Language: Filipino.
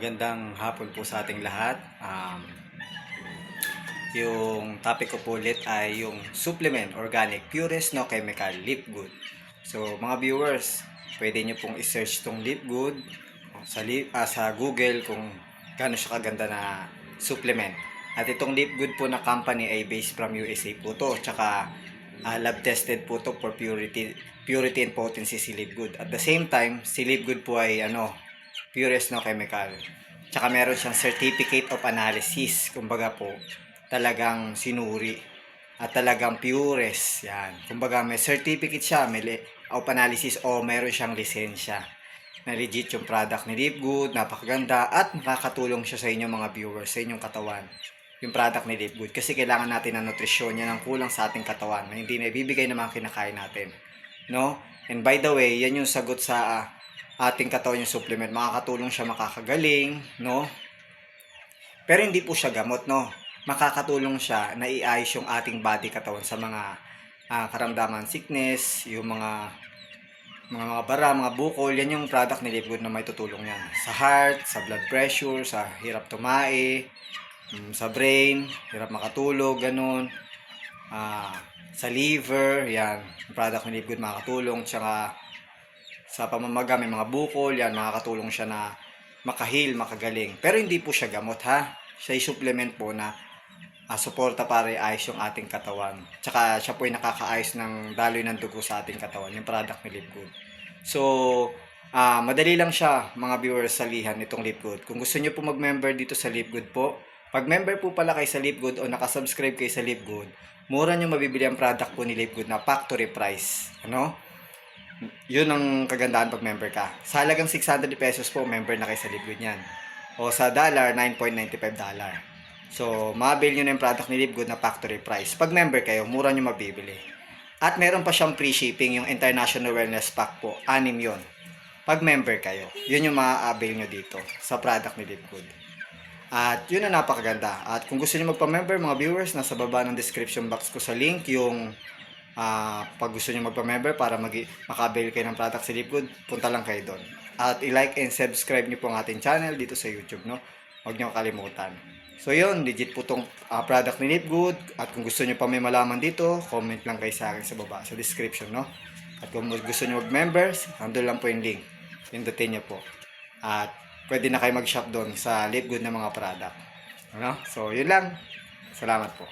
Magandang hapon po sa ating lahat. Yung topic ko po ulit ay yung supplement, organic, purest, no chemical, Live Good. So mga viewers, pwede nyo pong i-search tong Live Good sa Google kung gaano siya kaganda na supplement. At itong Live Good po na company ay based from USA po to. Tsaka lab tested po to for purity and potency si Live Good. At the same time, si Live Good po ay purest, no chemical. Tsaka meron siyang certificate of analysis. Kumbaga po, talagang sinuri at talagang purest. Yan. Kumbaga may certificate siya, of analysis o meron siyang lisensya na legit yung product ni Live Good, napakaganda at makakatulong siya sa inyong mga viewers, sa inyong katawan. Yung product ni Live Good kasi kailangan natin ng nutrisyon, yan ang kulang sa ating katawan na hindi na ibibigay ng mga kinakain natin. No? And by the way, yan yung sagot sa ating katawan yung supplement. Makakatulong siya makakagaling, no? Pero hindi po siya gamot, no? Makakatulong siya na iayos yung ating body katawan sa mga karamdaman, sickness, yung mga bara, mga bukol, yan yung product ni Live Good na may tutulong yan. Sa heart, sa blood pressure, sa hirap tumae, sa brain, hirap makatulog, ganun. Sa liver, yan. Yung product ni Live Good makakatulong. Tsaka sa pamamaga, may mga bukol, yan, makakatulong siya na makahil, makagaling. Pero hindi po siya gamot, ha? Siya ay supplement po na suporta para i-ayos yung ating katawan. Tsaka siya po ay nakakaayos ng daloy ng dugo sa ating katawan, yung product ni Live Good. So, madali lang siya, mga viewers, salihan itong Live Good. Kung gusto niyo po mag-member dito sa Live Good po, pag member po pala kayo sa Live Good o nakasubscribe kayo sa Live Good, mura niyo mabibili ang product po ni Live Good na factory price. Ano? Yun ang kagandahan pag member ka. Sa halagang 600 pesos po, member na kayo sa Live Good niyan. O sa dollar, $9.95. So, mabili nyo na yung product ni Live Good na factory price. Pag member kayo, mura nyo mabibili. At meron pa siyang free shipping, yung International Wellness Pack po. 6 yun. Pag member kayo, yun yung ma-avail nyo dito sa product ni Live Good. At yun ang napakaganda. At kung gusto nyo magpa-member, mga viewers, nasa baba ng description box ko sa link yung pag gusto nyo magpa-member para maka-avail kayo ng product sa Live Good, punta lang kayo doon. At i-like and subscribe nyo po ang ating channel dito sa YouTube, no? Huwag nyo kalimutan. So yun, legit po itong product ni Live Good. At kung gusto nyo pa may malaman dito, comment lang kayo sa akin sa baba, sa description, no? At kung gusto nyo mag-members, nandun lang po yung link. Pindutin nyo po. At pwede na kayo mag-shop doon sa Live Good na mga product. Ano? So yun lang. Salamat po.